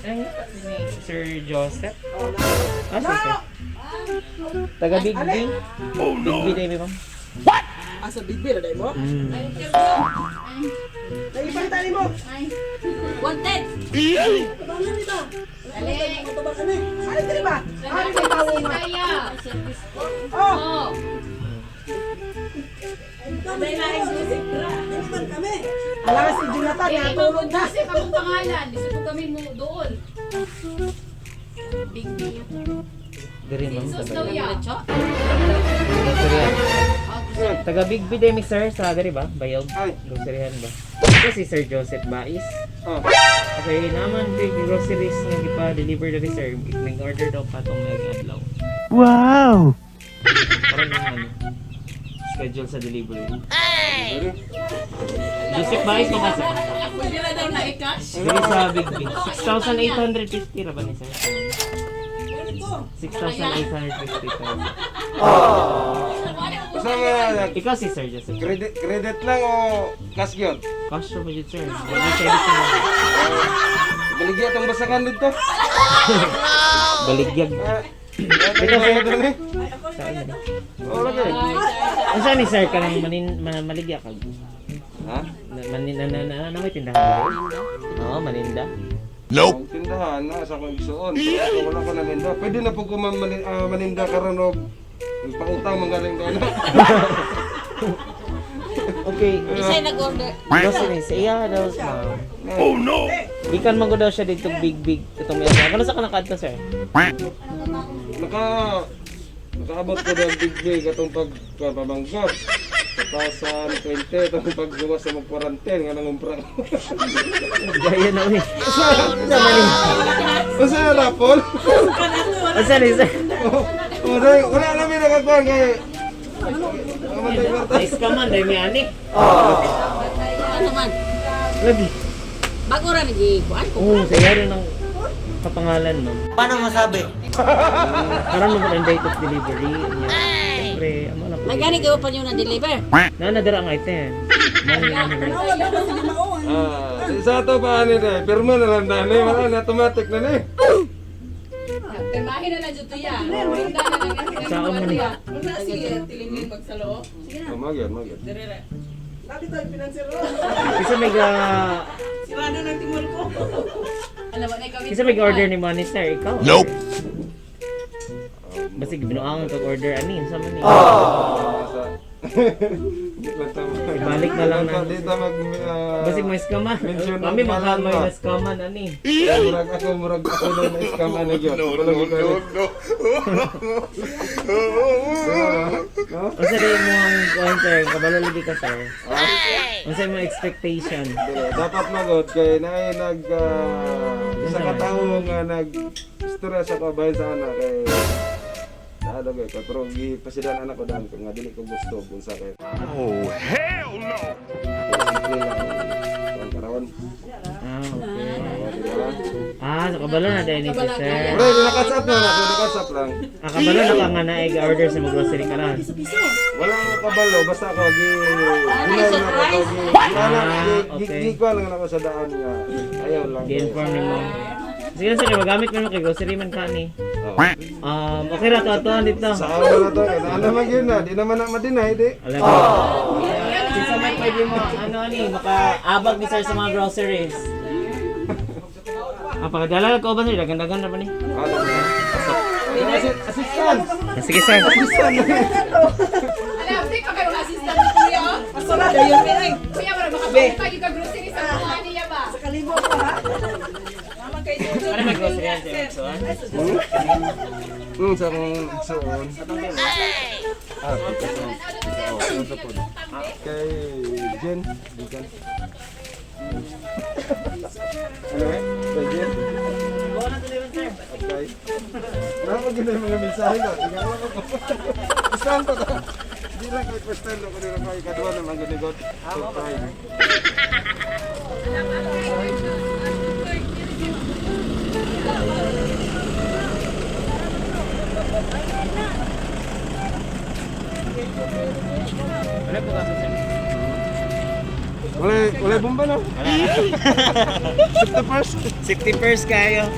Ay, Sir Joseph? Ah, sir. Taga Big B? Oh no! Big B na ma'am. What? Asa Big B na dahil mo? Nagipang tali mo! Wanted! Tabangan nito! Tabangan eh! Ano ito ba? Ano ito ba? Oh! Kami na exotic bra. Ano man kami? Alam si Jonathan, natulog na. Kasi kamong pangalan, gusto ko kami mo doon. Big B. Dari ma'am. Sus daw ya. Taga Big B din sir sa dari ba? Bayog. Groceryhan ba? Ito si Sir Joseph Bais. Okay, naman big groceries nga gipa-deliver diri sir. Nag-order daw pa tong nag-adlaw. Wow! Karon ang ano? Schedule sa delivery. Joseph Bais mo ba sir? Pwede na daw na i-cash. Diri sa Big B. 6,850 ra ba ni sir? 6,850 pesos. Ikaw si Sir Joseph. Credit lang o cash yun? Cash ra ba yun sir? Lagi service na. Baligya itong basakan dito. Baligyag. Ito sa'yo doon eh. Saan na? Oo lang eh. Ang saan ni sir ka nang maligya ka? Ha? Na may tindahan? Oo, maninda. Ang tindahan na sa akong isuon. Pero wala ko naninda. Pwede na po ko maninda karon og pangutang manggaling ko na. Okay. Isa'y nag-order. Grocery siya daw ma'am. Oh no! Gikan man ko daw siya dito big itong may ano sa kanakad ka sir? Nakaabot ko ng big big atong pagpamanggap. 2020 itong paggawa sa mag-quarantine nga nangumpra ko. Gaya na ulit. Masa na rapol? Asa ni sir? Wala namin nakakuhan kaya Iskaman dahil may anik. Ano man? Lagi. Bago rin nag-iikuan ko. Oo, saya rin ang kapangalan ma'am. paano masabi? Karam mo ng date of delivery. Siyempre, amo na po. May gani kayo pa nyo na-deliver. Nadara ang item. Sa ito pa ano na, pirma na lang na wala na automatic na eh. Pirmahin na lang dito yan. Saan mo ni? Wala sige, tilingin magsalo. Magyan. Dati tayo pinansero. Isa may Sirado ng timur ko. Alam mo na ikaw. Isa may order ni money sir, ikaw. Nope. Basig binuang kag order ani sa man ni. Ibalik na lang na. Dito mag Basig may skaman. Kami makamay na skaman ani. Murag ako na iskaman na gyud. Unsa rin mo ang counter kabalo lagi ka sir? Unsa mo expectation? Dapat magod kay naay isa ka tawo nga stress ako bahin sa anak kay ano ba kay pero gipasidan anak ko daan nga dili ko gusto kung sa kay. Oh, hell no! Karon. Okay. Sa kabalo na dahil ni sir. Pre, nakasap lang. Kabalo na ka nga na-order sa mga grocery ka lang. Walang kabalo basta ako gi ko lang ako sa daan nga. Ayaw lang. Gi-inform ni mo. Sige na sir, magamit mo kay grocery man ka ni. Okay ra to dito. Sa na to, ano man yun na, di naman na madinay di. Alam mo. Kasi may pwede mo ani makaabag ni sir sa mga groceries. Pagkadala ko ba sir, dagan-dagan na ba ni? Assistant. Sige sir. Alam, di ka kayo assistant ni Kuya. Masala dayon pinay. Kuya, para makapagpag yung ka-grocery sa mga niya ba? Sa kalimo ko ha. Mama kay Jojo. Ano may grocery yan sir? Sa kong suon. Kay Jen, Dikan. Ano eh? Kay Jen. Okay. Kenapa gini mga mensahe ko? Tingnan lang ako. Isang to ta. Di lang kay first time ko dira kay kadua na mga ginigot. Surprise. Ano po ka sir? Wala bomba na. Safety first kayo.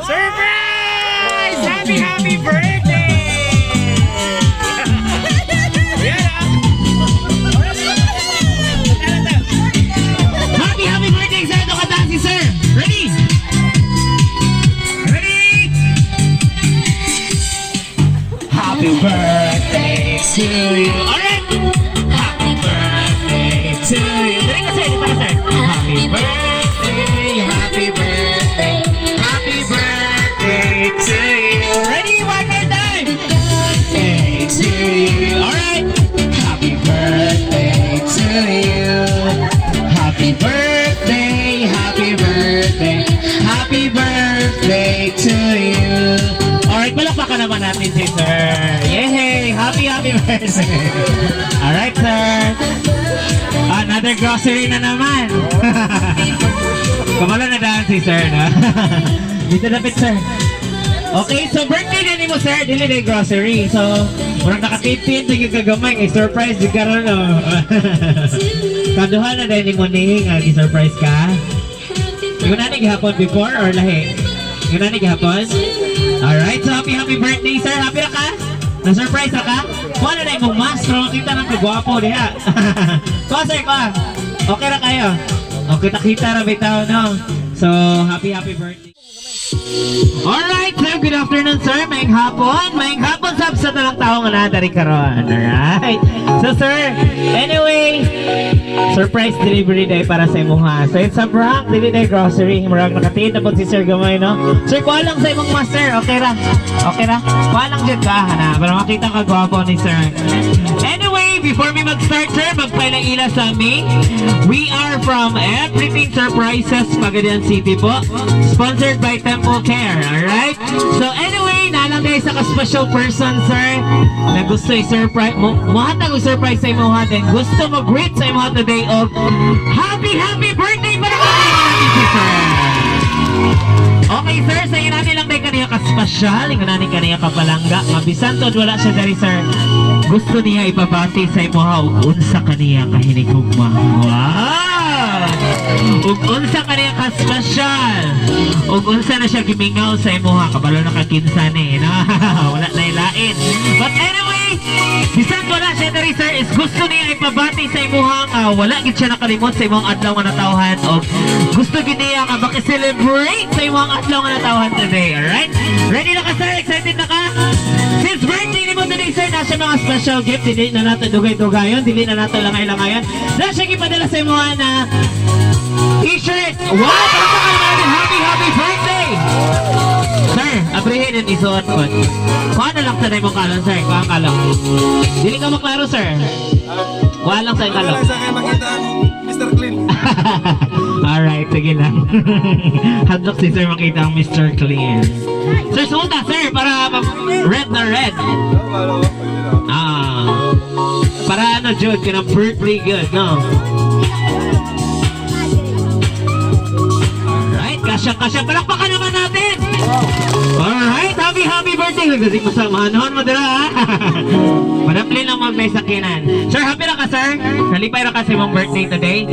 Surprise! Happy birthday! Happy birthday sir! Ito kanta si sir! Ready? Ready? Happy birthday to you! Alright! Happy birthday to you! Dali ka sir! Di pa sir? Happy birthday! Happy birthday! Happy birthday to you! Ready? One more time! Birthday to you! Alright! Happy birthday to you! Happy birthday! Happy birthday! Happy birthday to you! Alright, palakpakan naman natin si sir! Yay! Happy birthday! Alright sir! Another grocery na naman! Kamala na daan si sir na. Dito lapit sir. Okay, so birthday na ni mo sir, dili na yung grocery. So, murang nakatipin, sige kagamay, kay surprise, di ka rin no. Kaduhan na dahil ni mo ning, surprise ka. Yung na gihapon before or lahi? Yung na gihapon? Alright, so happy birthday sir, happy na ka? Na-surprise na ka? Kuha na mong mask, pero kita ng kagwapo diha. Kuha sir, kuha. Okay na kayo? Okay, nakita na bitaw, no? So, happy birthday. Alright, sir, good afternoon, sir. Maing hapon sab sa talang tao nga nadari karon. Alright. So, sir, anyway, surprise delivery day para sa imo ha. So, it's a prank, dili day grocery. Murag nakatiid na po si Sir Gamay, no? Sir, kuha lang sa imong master. Okay ra? Okay ra? Kuha lang dyan ka, na. Para makita ka gwapo ni sir. Anyway, before we mag-start, sir, magpaila-ila sa amin. We are from EverythingSurprises, Magadan City po. Sponsored by Temple Care, alright? So anyway, nalang guys sa ka-special person, sir, na gusto i-surprise mo. Muhatag surprise sa imo hatin. Gusto mo greet sa imo today of happy birthday para sir. Okay sir, sa inani lang day kaniya ka-special, inani kaniya ka-palangga. Mabisan to wala siya dari sir. Gusto niya ipabati sa imo ha, unsa kaniya kahinigugma. Wow! Ug unsa kaniya ka-special. Ug unsa na siya gimingaw sa imo ha, kabalo na kakinsan eh. No? Wala na ilain. But anyway, bisan wala siya dari sir, is gusto niya ipabati sa imo ha, wala gid siya nakalimot sa imong adlaw nga natawhan. Og gusto gid niya ka maki-celebrate sa imong adlaw nga natawhan today. Alright? Ready na ka sir? Excited na ka? Since birthday ni mo today sir, nasa mga special gift, dili na nato dugay-dugayon, dili na nato langay-langayon. Nasa gipadala sa imo na t-shirt. Wow! Palakpakan natin. Happy birthday! Sir, abrihin and isuot ko. Kuha na lang sa na imong kalong sir. Kuha ang kalong. Dili ka maklaro sir. Kuha lang sa kalong. Wala sa kayo makita ang Mr. Clean. Alright, sige lang. Hadlock si sir makita ang Mr. Clean. Sir, suta sir, para red na red. Para ano Jude, kinang birthday good, no? Alright, kasya, palakpakan naman natin! Alright, happy birthday! Kasi masamahan mo dira ha. Madapli lang mag may sakinan. Sir, happy na ka sir? Nalipay na kasi mong birthday today.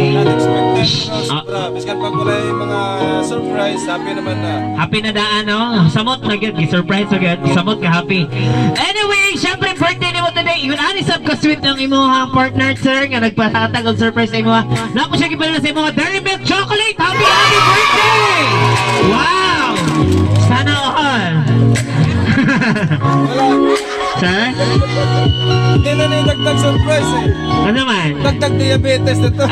Biskan pa ko lang yung mga surprise, happy naman na. Happy na daan, no? Samot na gyud, surprise na gyud. Samot ka happy. Anyway, syempre birthday ni mo today. Yun ani sab ka sweet ng imong partner sir nga nagpahatag og surprise sa imo. Nako siya gibala sa imong Dairy Milk Chocolate. Happy birthday! Wow! Sana all. Sir? Hindi na dagdag surprise eh. Ano man? Dagdag diabetes na to.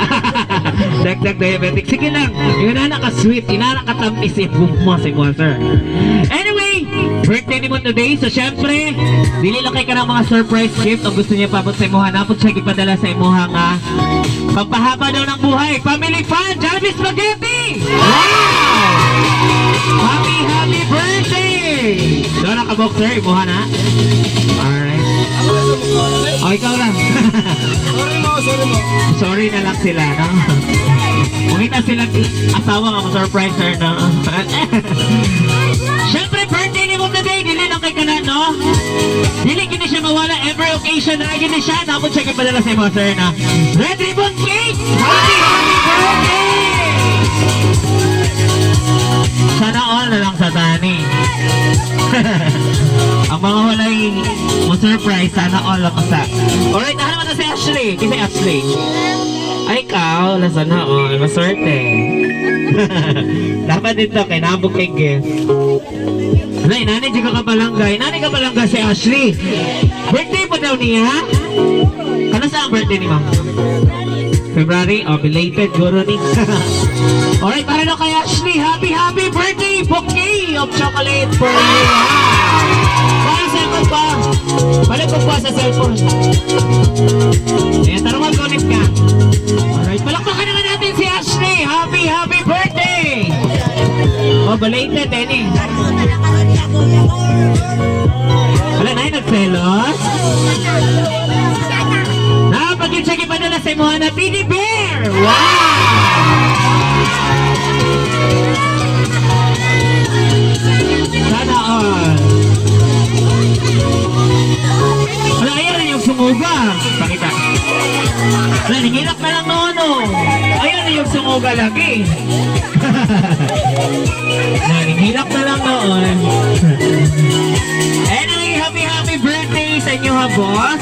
Dagdag diabetic. Sige lang. Yun na ka-sweet. Inana ka-tamis. Mo si sir. Anyway, birthday ni mo today. So, syempre, dili lang kay ka ng mga surprise gift. Ang gusto niya pabot sa imuha. Napot siya ipadala sa imuha nga. Pagpahaba daw ng buhay. Family fan, Jarvis Spaghetti! Wow! Happy birthday! Doon naka-boxer. Imuha na. Alright. O, ikaw lang. Sorry mo. Sorry na lang sila, no? Umita silang asawa nga ma-surpriser, no? Siyempre, birthday ni mo today, dili lang kay kanan, no? Dili gini siya mawala, every occasion na gini siya, napon siya kapadala sa mga sir na Red Ribbon Cake! Happy birthday! Sana all na lang sa tani. Ang mga walay mo-surprise, sana all lang sa. Alright, nahan naman na si Ashley. Kasi Ashley. Ay, ikaw, sana all. Maswerte. Dapat dito, kay nabog kay gift. Alay, nanay, di ka palanggay. Nanay ka palanggay si Ashley. Birthday po daw niya. Kano sa ang birthday ni ma'am? February, belated, guro ni. Alright, para na kay Ashley. Happy birthday! Bouquet of chocolate for you. Para cellphone pa. Balik ko pa sa cellphone. Ayan, tarungan connect ka. Alright, palakpakan naman natin si Ashley. Happy birthday! Belated, Denny. Wala na yung nagselos? Nakapagin siya kipadala sa imuha na Teddy Bear! Wow! Sana all! Wala, ayan yung sumuga! Pakita! Wala, nangilak na lang nono! Ayan yung sumuga lagi! Nangilak na lang noon! Anyway, happy birthday sa inyo ha, boss!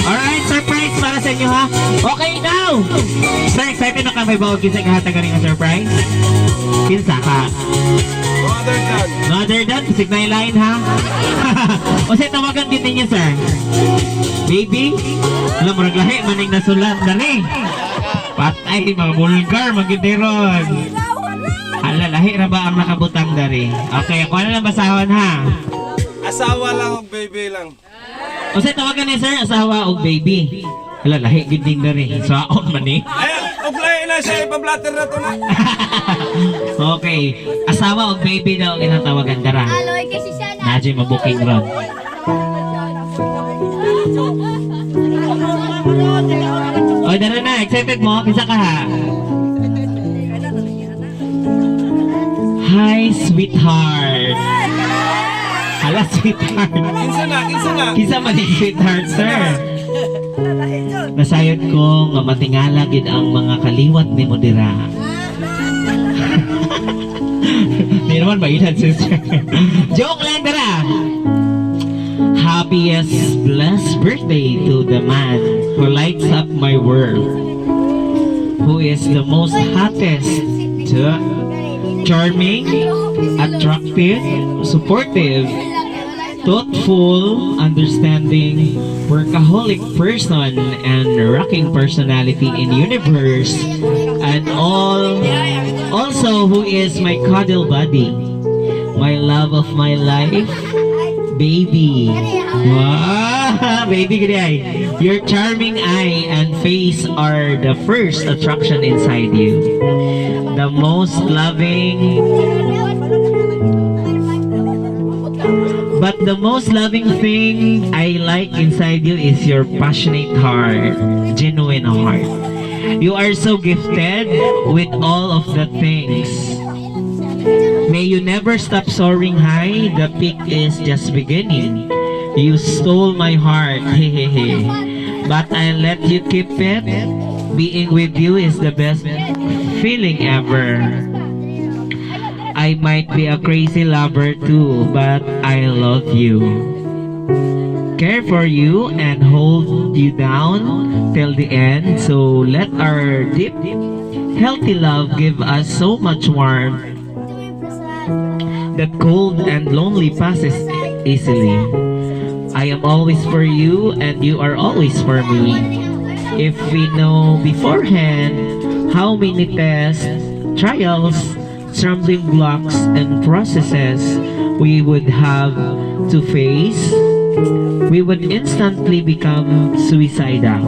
Alright, surprise para sa inyo ha! Okay now! Sir, excited na ka may bawag kinsa kahatagan ng surprise? Kinsa ka? No other than, signal line ha? O siya, tawagan din niya sir. Baby? Alam mo, naglahi, maning nasulat na rin. Patay, mga vulgar, magitiron. Ala, lahi na ba ang nakabutang dari? Okay, ako na lang basahon ha? Asawa lang o baby lang. O siya, tawagan niya sir, asawa o baby. Ala, lahi, ginding dari. So, ako man eh. Ayan, uglay na siya, ipablatter na to na. Okay, asawa o baby daw kinatawagan dara. Aloy kasi siya na. Nadyo mabuking ron. O, dara na, excited mo? Kisa ka ha? Hi, sweetheart. Hala, sweetheart. Kinsa na. Kisa man yung sweetheart, sir. Nasayod ko nga matingala gid ang mga kaliwat ni mo dira. Di naman mainan, sister. Joke lang dara. Happiest blessed birthday to the man who lights up my world, who is the most hottest, charming, attractive, supportive, thoughtful, understanding, workaholic person and rocking personality in universe, and also who is my cuddle buddy, my love of my life, baby. Wow, baby, gray. Your charming eye and face are the first attraction inside you. The most loving, but the most loving thing I like inside you is your passionate heart, genuine heart. You are so gifted with all of the things. May you never stop soaring high, the peak is just beginning. You stole my heart, hehehe. But I let you keep it. Being with you is the best feeling ever. I might be a crazy lover too, but I love you. Care for you and hold you down till the end. So let our deep, healthy love give us so much warmth that cold and lonely passes easily. I am always for you and you are always for me. If we know beforehand how many tests, trials, stumbling blocks, and processes we would have to face, we would instantly become suicidal.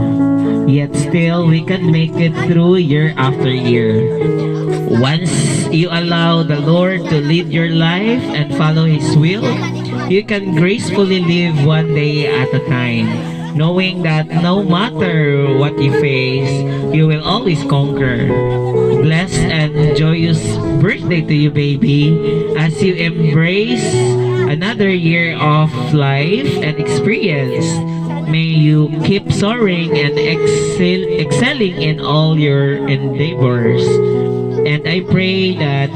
Yet still, we can make it through year after year. Once you allow the Lord to lead your life and follow His will, you can gracefully live one day at a time, knowing that no matter what you face, you will always conquer. Blessed and joyous birthday to you, baby, as you embrace another year of life and experience. May you keep soaring and excelling in all your endeavors. And I pray that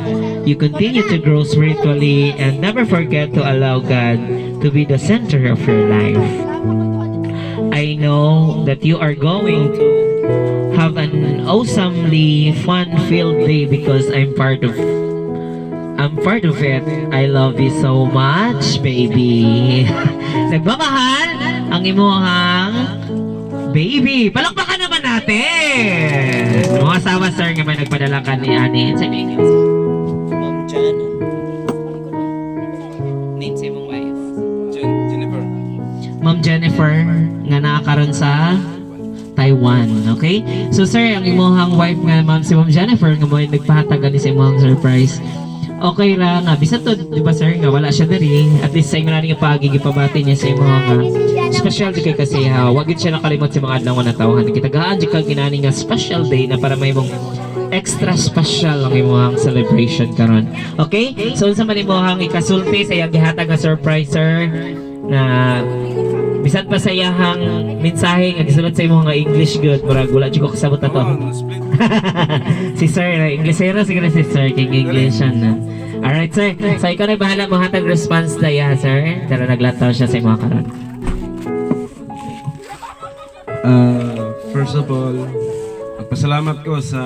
you continue to grow spiritually and never forget to allow God to be the center of your life. I know that you are going to have an awesomely fun-filled day because I'm part of it. I love you so much, baby. Nagmamahal ang imuhang baby. Palakpakan naman natin. Mga asawa, sir, nga may nagpadala ka ni Ani. Sa inyo. Ma'am Jan. Name sa imong wife. Jennifer. Ma'am Jennifer, nga nakakaroon sa Taiwan. Okay? So, sir, ang imuhang wife nga, ma'am, si Ma'am Jennifer, nga mo yung nagpahatag ni sa imuhang surprise. Okay ra nga, bisan to, di ba sir, nga wala siya dari. At least sa imo na nga pagigipabati niya sa imuhang special di kay kasi ha, wag gid siya nakalimot sa mga adlaw na tawhan. Kitagaan di ka ginani nga special day na para may mong extra special ang imong celebration karon. Okay? So unsa man imong ikasulti sa iyang gihatag nga surprise sir na bisan pa sa iyang mensahe nga gisulod sa imong nga English good, murag wala jud ko kasabot na to. Si sir, Inglesero siguro si sir king English na. Alright sir, so ikaw na bahala mo hatag response na ya sir. Tara naglataw siya sa imong karon. First of all, magpasalamat ko sa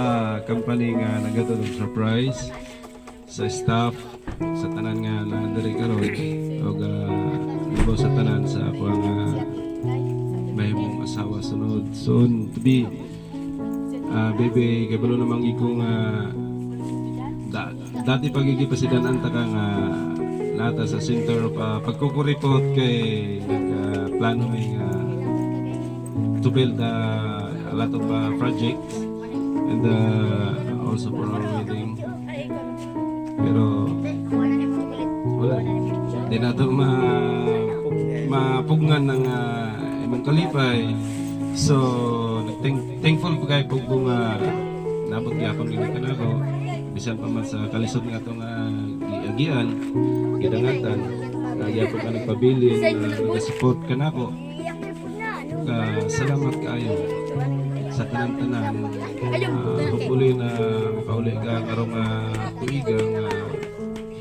company nga nagatulong surprise, sa staff, sa tanan nga na diri karon, o libaw sa tanan sa ako nga mahimong asawa sunod soon to be. Baby, kabalo namang iko nga dati pagigipasidanan ta ka nga lata sa center of pagkukuripot kay nagplano may to build a lot of projects and also for our wedding. Pero wala, di na ito mapugnan ng imong kalipay. So thankful po kayo pag nabot gyapon gini kanako bisan pa man sa kalisod nga itong giagian gidangatan gyapon ka nagpabilin nag-support kanako. Salamat kayo sa tanan-tanan. Hopefully na makauli ka karong tuigang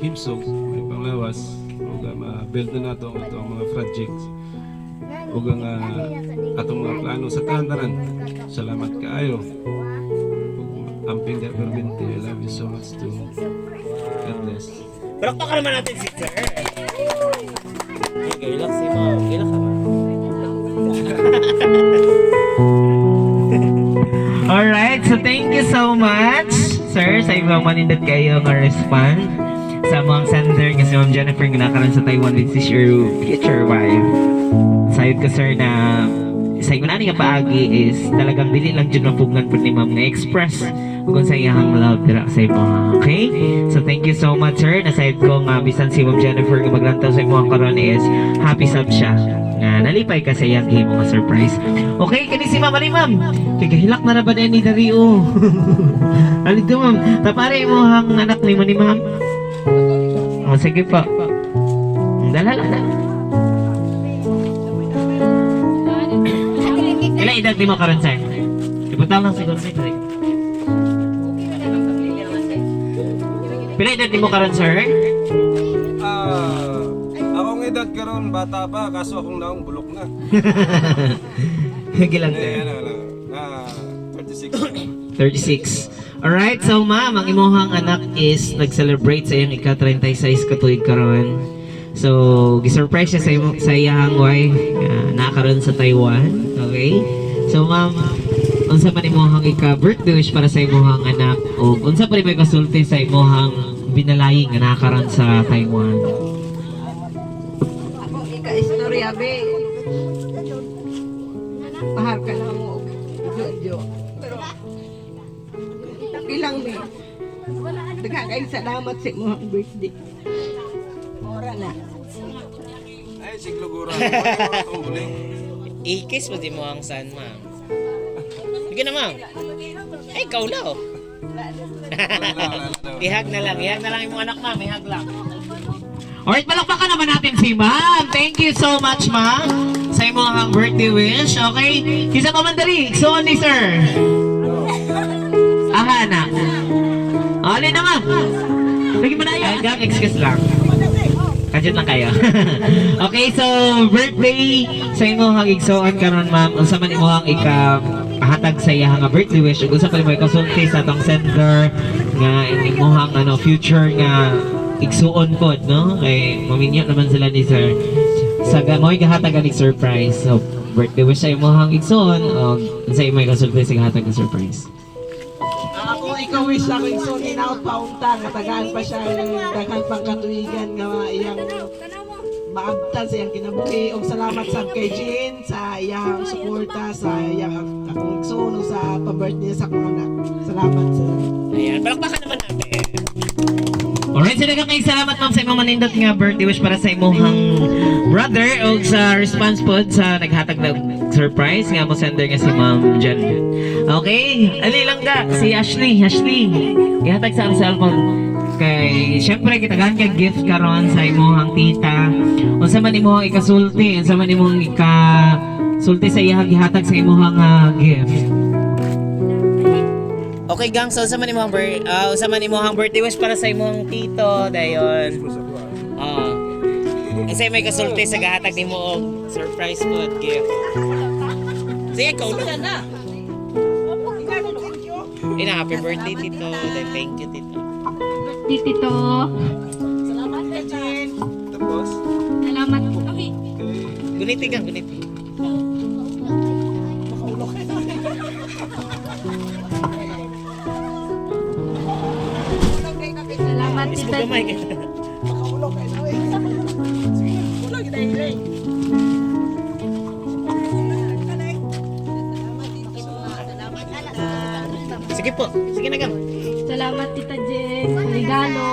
himsog may panglawas o ma-build na nato ang mga projects o atong mga plano sa tanan-tanan. Salamat kayo. Amping that verbinte. I love you so much too. God bless. Palakpakan naman natin si sir. Gailak si mo. Gailak ka ba? Alright, so thank you so much, sir, sa ibang manindot kayo nga respond sa mga sender nga si Ma'am Jennifer nga nakaroon sa Taiwan with your future wife. Sayod ka, sir, na sa inyo na nga paagi is talagang dili lang dyan mapugnan po ni Ma'am nga express kung sa iyang love dira sa imo. Okay? So thank you so much, sir. Nasayad ko nga bisan si Ma'am Jennifer nga maglantaw sa imo karon is happy sab siya nga nalipay ka sa iyang imo nga surprise. Okay, kani si Ma'am, Ma'am. Kay kahilak na ba ni dari o. Alito Ma'am, tapare mo hang anak ni Ma'am. O, sige po. Dala. Ilang edad di mo karon, sir? Ibutan lang siguro, sir. Pila edad di mo karon, sir? Akong edad karon bata pa, kaso akong naong bulok na. Higi lang, sir. 36. 36. Alright, so ma'am, ang imuhang anak is nag-celebrate sa iyang ika-36 katuig karon. So, gisurprise siya sa iyang wife na karon sa Taiwan. Okay? So ma'am, unsa man imuhang ika-birthday wish para sa imuhang anak o unsa pa rin may kasulti sa imuhang binalaying nga nakaron sa Taiwan? Ako ika-istorya, be. Mahal ka na mo. Jojo. Pero, bilang, be. Nagkakain salamat sa imuhang birthday. Ora na. Ay, siglugura. Akong buling. I-kiss mo di mo ang son, ma'am. Sige na, ma'am. Ay, ikaw na, oh. Ihag na lang yung mga anak, ma'am. Ihag lang. Alright, palakpakan naman natin si ma'am. Thank you so much, ma'am, sa imong birthday wish. Okay? Kisa pa man dali. So, ni sir. Harana. Alin na, ma'am. Lagi mo na yun. Ay, gang, excuse lang. Kadyan lang kayo. Okay, so birthday sa imong igsoon karon, ma'am. Unsa man imong hatag sa iyang birthday wish ug unsa pa mo ikonsulti sa atong sender nga imong future nga igsuon pod, no? Kay maminyo naman sila ni sir. Sa gamoy gahatag ang surprise. So birthday wish sa imong igsoon ug unsa imong ikonsulti sa hatag ng surprise. Ako ikaw wish ako yung suni na paunta nga tagaan pa siya daghang pangkatuigan nga iyang maabtan sa iyang kinabuhi og salamat sa kay Jean sa iyang suporta sa iyang akong igsoon sa pa-birthday sa akong anak. Salamat sir. Ayan, palakpakan naman natin. Alright, sila kang salamat, ma'am, sa imong manindot nga birthday wish para sa imong brother o sa response pod sa naghatag ng surprise nga mo sender nga si Ma'am Jen. Okay, ali lang ka si Ashley. Ihatag sa cellphone kay syempre kitagahan kay gift karon sa imong tita. Unsa man imong ikasulti, unsa man imong ikasulti sa iyang gihatag sa imong gift. Okay, gang, so unsa man imong birthday wish para sa imong tito dayon. Kasi may kasulti sa gahatag nimo og surprise food gift. Sige, ikaw na. Happy birthday, tito. Thank you, tito. Tito. Salamat kay Jean. Tapos, Salamat po. Guniti ka, guniti. Salamat, Miss mo Tita. gamay ka. Makaulog kay Noy. Ulag kita hiling. Sige po, sige na gang. Salamat, Tita Jen. Sa regalo.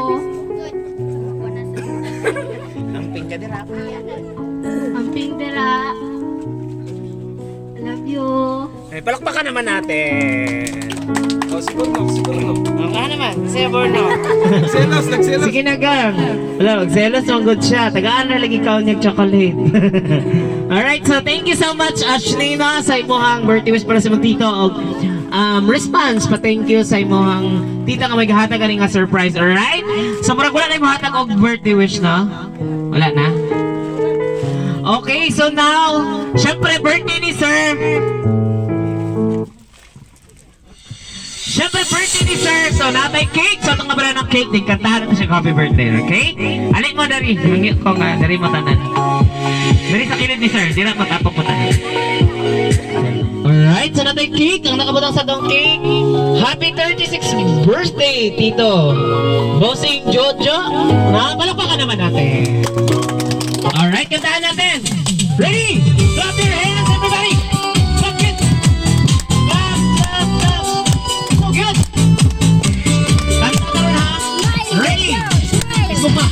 Amping ka dira. Amping dira. I love you. Ay, palakpakan naman natin. siguro no. Ang naman, Seborno. Nagselos. Sige na gang. Wala, magselos ang good siya. Tagaan na lagi ka niyag chocolate. Alright, so thank you so much, Ashley, na sa imuhang birthday wish para sa mong tito. Response pa thank you sa imuhang tita nga may gahatag nga surprise. Alright? So murag wala na yung hatag og birthday wish na? Wala na? Okay, so now, syempre birthday ni sir. Syempre birthday ni sir. So natay cake. So itong nabala ng cake, din kantahan natin siya happy birthday. Okay? Alin mo dari. Hangit ko nga, dari mo tanan. Dari sa kilid ni sir. Di na matapok mo tanan. Alright, so natay cake. Ang nakabutang sa tong cake. Happy 36th birthday, Tito. Bossing Jojo. Palakpakan naman natin. Alright, kantahan natin. Ready? Clap your hands, everybody. Clap it. Clap. So good. Kanta ka rin, ha? Ready? Facebook pa.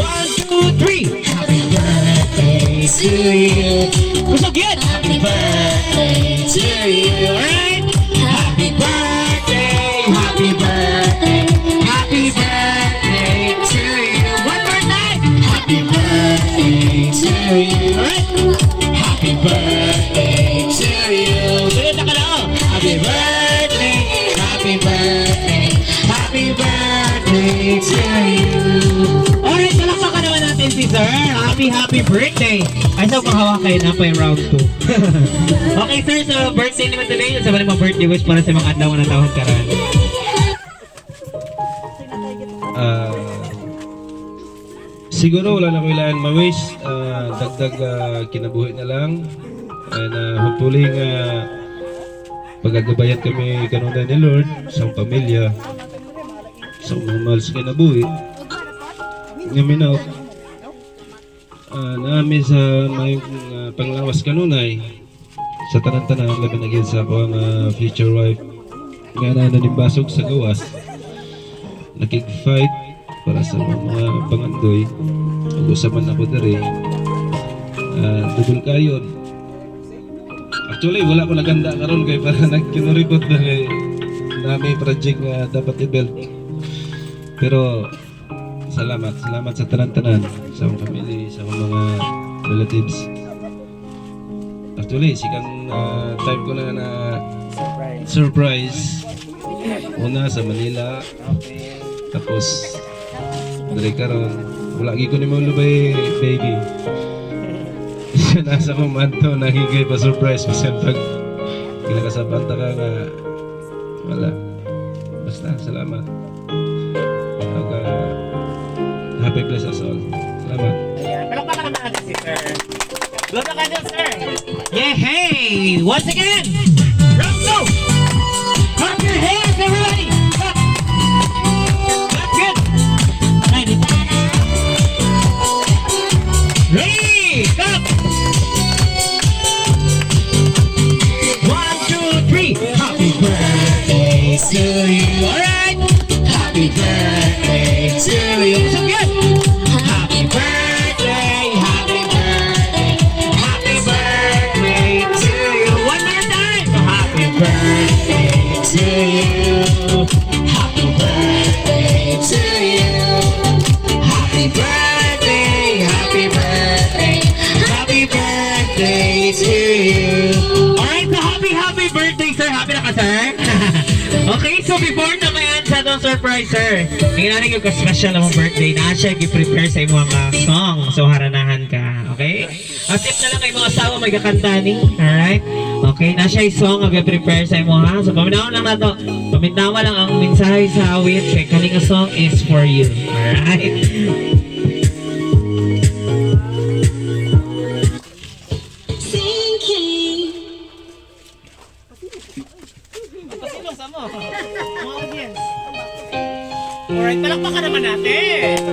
1, 2, 3. Happy birthday to you. So good. Happy birthday to you. Alright. Happy birthday. Happy birthday. Happy birthday! Ay, so mahawakin na pa yung round 2. Okay, sir, so birthday naman today. Sa mga birthday wish para sa mga adlaw na taon karan. Siguro wala na ko ilaan ma-wish. Dagdag kinabuhi na lang. And hopefully pagagabayan kami kanunay ni Lord sa pamilya. Sa mga sa kinabuhi. Ngaminaw. Namin sa may panglawas kanunay sa tanan-tanan labi na gyud sa ako ang future wife nga nananibasog sa gawas nakig-fight para sa mga pangandoy ug usaman ako diri dugol kayon. Actually wala ko naganda karon kay para nagkinurikot na kay nami project nga dapat i-build, pero salamat sa tanan-tanan, sa akong family, sa akong mga relatives. Actually, sikang time ko na surprise. Una sa Manila. Tapos, dari karon wala gi ko ni mo lubay, baby. Siya nasa kumanto, nagigay pa surprise. Kasi pag kinakasabanta ka nga, wala. Basta, salamat. Happy bless us all. Salamat. Ayan, palakpakan naman natin si sir. Blow the candle, sir. Yeah, hey! Once again! Round 2! Clap your hands, everybody! Clap! Clap good! Ready? Ready! Clap! 1, 2, 3! Happy birthday to you! Alright! Happy birthday to you! So good! Happy birthday! Happy birthday! Happy birthday to you! One more time! Happy birthday to you! Happy birthday to you! Happy birthday! Happy birthday! Happy birthday to you! Alright, so happy birthday, sir! Happy na ka, sir? Okay, so before naman sa itong surprise, sir, tingnan natin yung special na mong birthday na siya i-prepare sa iyong mga song. So, haranahan ka, okay? Asip na lang kayo mga asawa, may kakantaning, alright? Okay, na siya yung song ang i-prepare sa iyong ha. So, paminawan lang na to. Paminawan lang ang mensahe sa awit kay kaning song is for you, alright? Alright, palakpakan naman natin!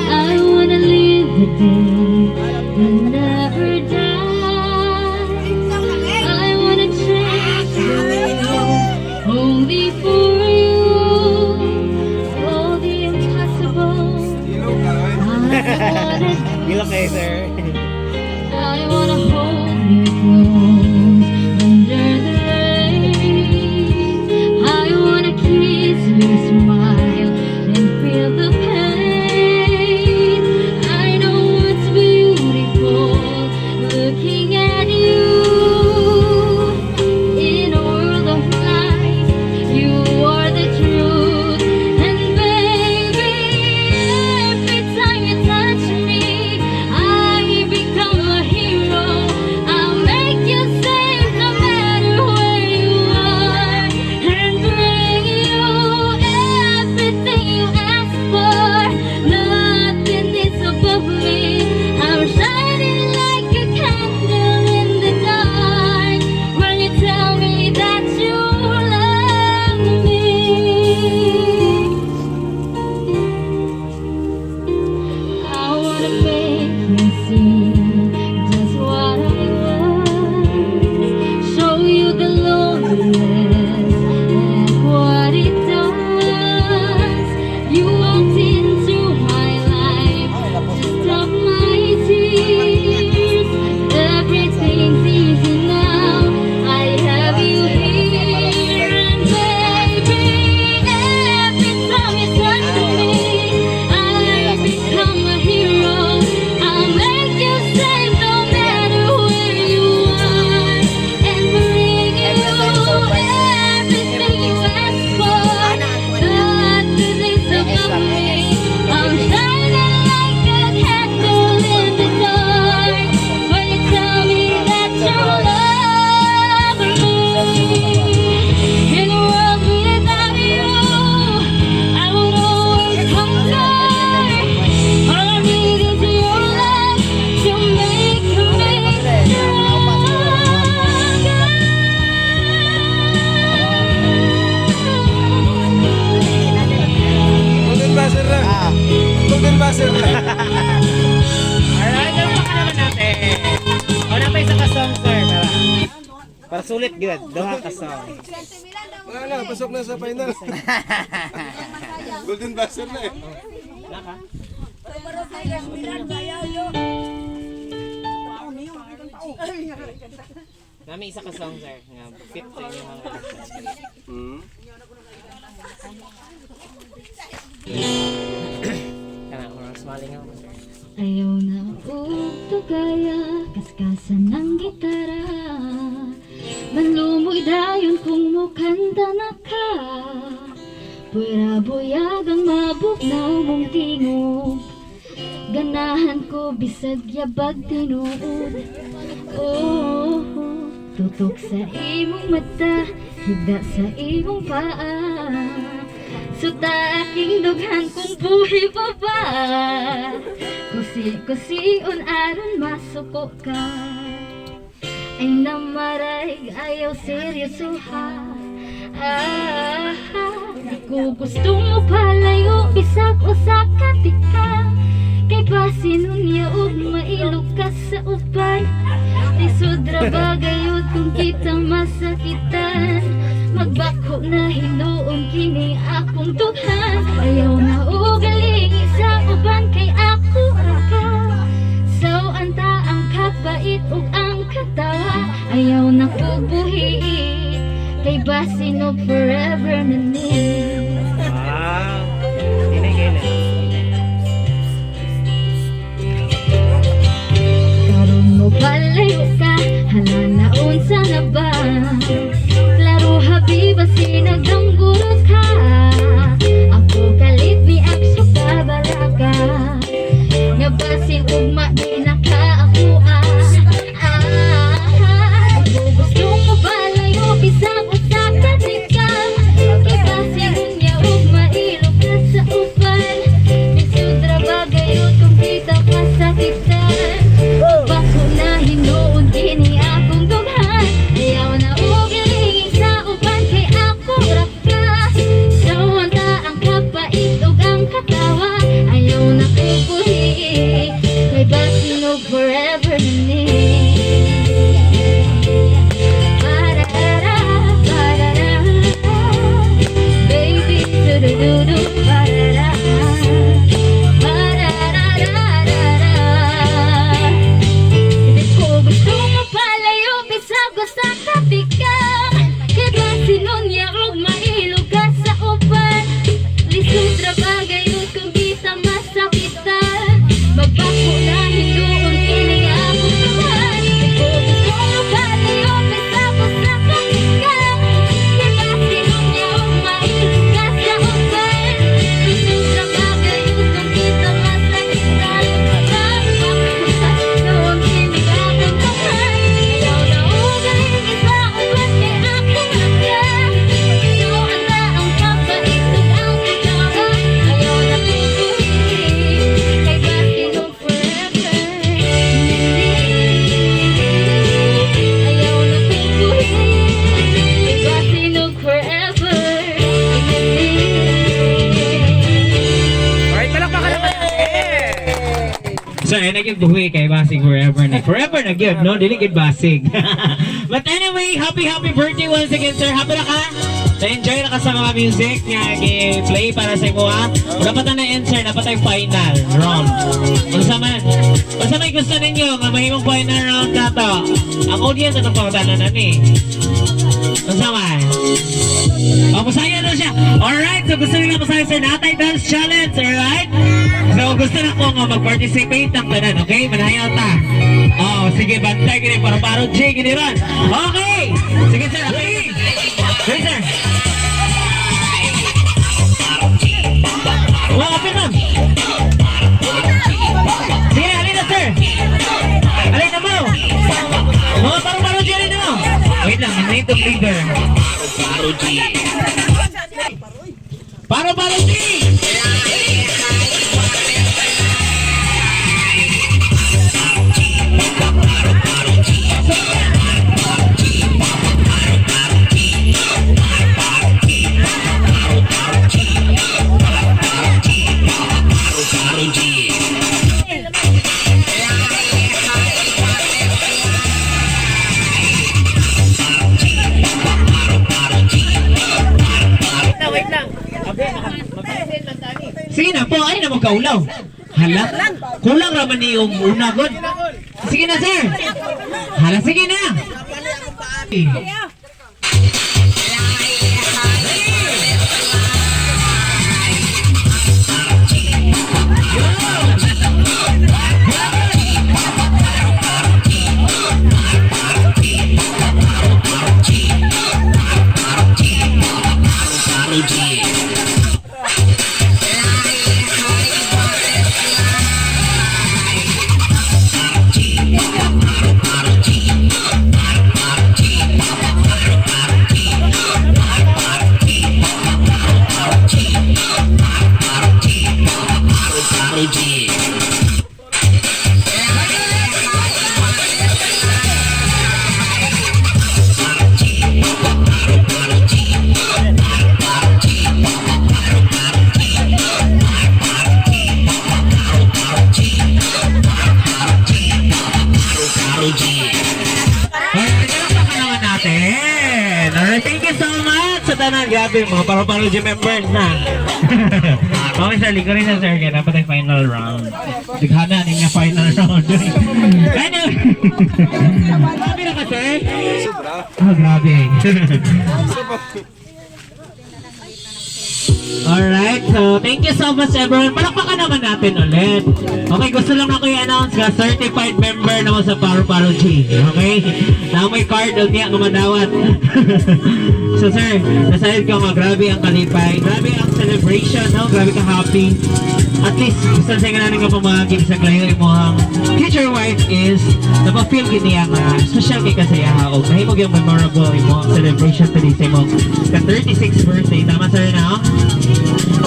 I wanna live the day and never die. I wanna change the world only for you. All the impossible. I wanna masulit gyud duha ka song. Wala na, pasok na sa final. Golden buzzer na eh. Naka. Nami isa ka song sir nga fit sa inyo mga kana oras maling ako sir. Ayaw na akong tugaya, kaskasan ng gitara. Manlumoy dayon kung mukanta na ka. Pwera buyag ang mabugnaw mong tingog. Ganahan ko bisag yabag tinuod. Oh, tutok sa imong mata, higda sa imong paa. Suta aking dughan kung buhi pa ba. Kusi-kusion aron masuko ka. Ay namaray ayaw seryoso ha. Di ko gustong mo palayo bisag usa ka tika. Kay pasinunya og mailog ka sa uban. Lisod ra bagayod kung kita masakitan. Magbako na hinuon kini akong dughan. Ayaw na ugaling sa uban kay ako ra ka. So anta ang kapait ug ang katawa. Ayaw na kubuhi kay basin og forever na ni. Wow. Tinigil. Karon mo balayo ka, hala na unsa na ba? Klaro habiba sinagangguro ka. Ako kalit mi aksyo ka baraka. Nga basin ugma di na ka ako gusto mo balayo bisag usa ka tika. Kay basin unya ugma ilog ka sa uban. Bisudra bagayod kung kita masakitan. Bako na hinuon kini akong dughan. Ayaw na ugaling sa uban kay ako ra ka. So anta ang kapait ug ang katawa. Ayaw na kubuhi kay basin og forever ni. Parara, parara, baby do-do-do-do, parara, pararararara. Di ko gusto mapalayo bisag usa ka tika. Kay basin unya ug mailog ka sa uban. Lisod ra bagayod kung kita masakitan. Magbako na hinuon kini akong dughan. Di ko gusto mapalayo bisag usa ka tika. Kay basin unya ug mailog ka sa uban. Lisod ra bagayod kung kita masakitan. Magbako na hinuon kini akong dughan. Ayaw na ugaling sa uban kay ako ra ka. So anta ang kapait ug ang katawa. Ayaw na kubuhi kay basin og forever. Ayaw na kubuhi kay basin og forever. Alright, palakpakan naman. So, naging buhay kay Basig forever na. Forever na gyud, no? Dili gid Basig. But anyway, happy birthday once again, sir. Happy na ka? Na-enjoy na ka sa mga music nga i-play para sa imo, ha? Dapat na na-end, sir. Dapat ay final round. Unsa man gusto ninyo nga mahimong final round na to? Ang audience atong pangutanan na ni. Unsa man? Masaya na siya. Alright, so gusto nila masaya, sir. Natay dance challenge, alright? So gusto na ko nga mag-participate ang tanan, okay? Manayaw ta. Oh, sige, bantay gini Paro-Paro G gini ron. Okay! Sige, sir, okay? Sige, sir. Wow, kapit na. Sige, alin na, sir. Alin na mo. Mga Paro-Paro G, alin na mo. Wait lang, native leader. Paro-Paro G. Paro-Paro G! mo kaulaw. Hala, kulang raman ni yung una, good. Sige na, sir. Hala, sige na. Thank you so much sa tanan. Grabe, mga Paro-Paro G members na. Okay, sir, ligo rin na, sir. Kaya dapat ay final round. Dighana, yung final round. Anyway. Grabe na ka, sir? Oh, grabe. Alright, so thank you so much everyone. Palakpakan naman natin ulit. Okay, gusto lang ako i-announce ka, certified member naman sa Paro-Paro G. Okay? Na may card doon niya kumadawat. So sir, nasalit ko nga, grabe ang kalipay. Grabe ang celebration, no? Grabe ka happy. At least, gusto sa nga nanin ka pamagin sa klayo mo ang future wife is napapil giniya nga social kay kasaya o nahimog yung memorable mo ang celebration today sa mo ka 36th birthday. Tama sir na?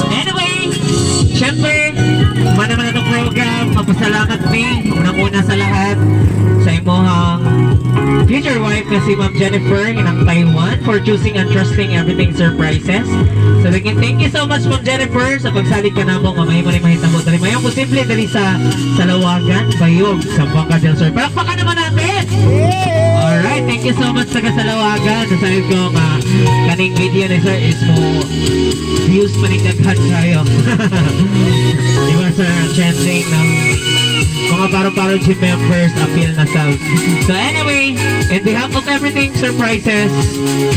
Anyway, syempre, naman na itong program. Mapasalamat me, unang-una sa lahat sa imohang future wife na si Ma'am Jennifer ng Taiwan for choosing and trusting EverythingSurprises. So again, thank you so much Ma'am Jennifer sa pagsalig ka na mo nga may mahitabo. Dali mayong posible dali sa Salawagan, Bayog, Zamboanga del Sur. Palakpakan naman natin! Alright, thank you so much sa Salawagan. Nasalit ko nga kaning video ni sir is mo views manigdaghan kayo. Diba sir, chanting ng mga Paro-Paro G members appeal na self. So anyway, in behalf of EverythingSurprises,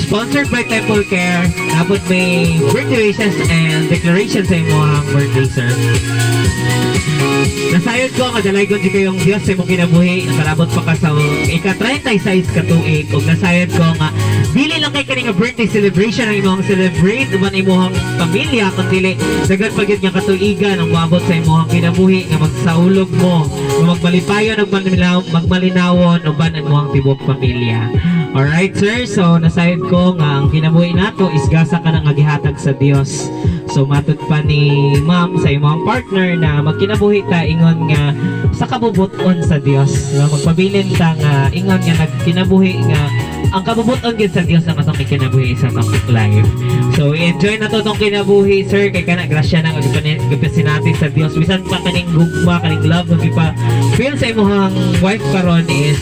sponsored by Temple Care, dapat may birthday wishes and declarations sa imong birthday, sir. Nasayod ko nga dalay ko di kayong Diyos sa imong kinabuhi. Nakalabot pa ka sa ika-36 katuig. Kung nasayod ko nga dili lang kay kaning birthday celebration ang imong celebrate uban imong pamilya kundi dagat pagyud nga katuigan ang moabot sa imong kinabuhi nga magsaulog mo, magmalipayon ug magmalinawon uban ang imong tibok pamilya. Alright sir, so nasayod ko nga ang kinabuhi nato is gasa ka na nga gihatag sa Dios. So matud pa ni ma'am sa imong partner na magkinabuhi ta ingon nga sa kabubuton sa Dios. Magpabilin ta nga ingon nga nagkinabuhi nga ang kabubuton gid sa Dios ang atong kinabuhi sa atong life. So enjoy na to tong kinabuhi sir kay kana grasya nang gipasin natin sa Dios. Bisan pa kaning gugma kaning love nga gipa feel sa imong wife karon is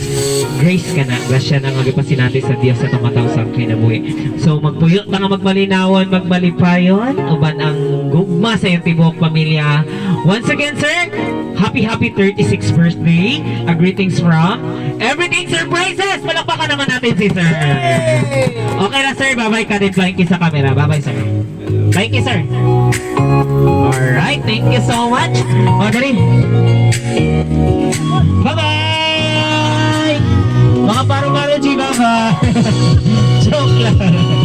grace kana grasya nang gipasin natin sa Dios sa tumataw sa kinabuhi. So magpuyo ta nga magmalinawon magmalipayon uban ang gugma sa iyong tibok pamilya. Once again sir, happy 36th birthday. Greetings from EverythingSurprises. Palakpakan naman natin si sir. Okay na sir, bye-bye ka din. Flying kiss sa camera. Bye-bye sir. Flying kiss sir. Alright, thank you so much. O, dali. Bye-bye! Mga Paro-Paro G, bye-bye! Joke lang.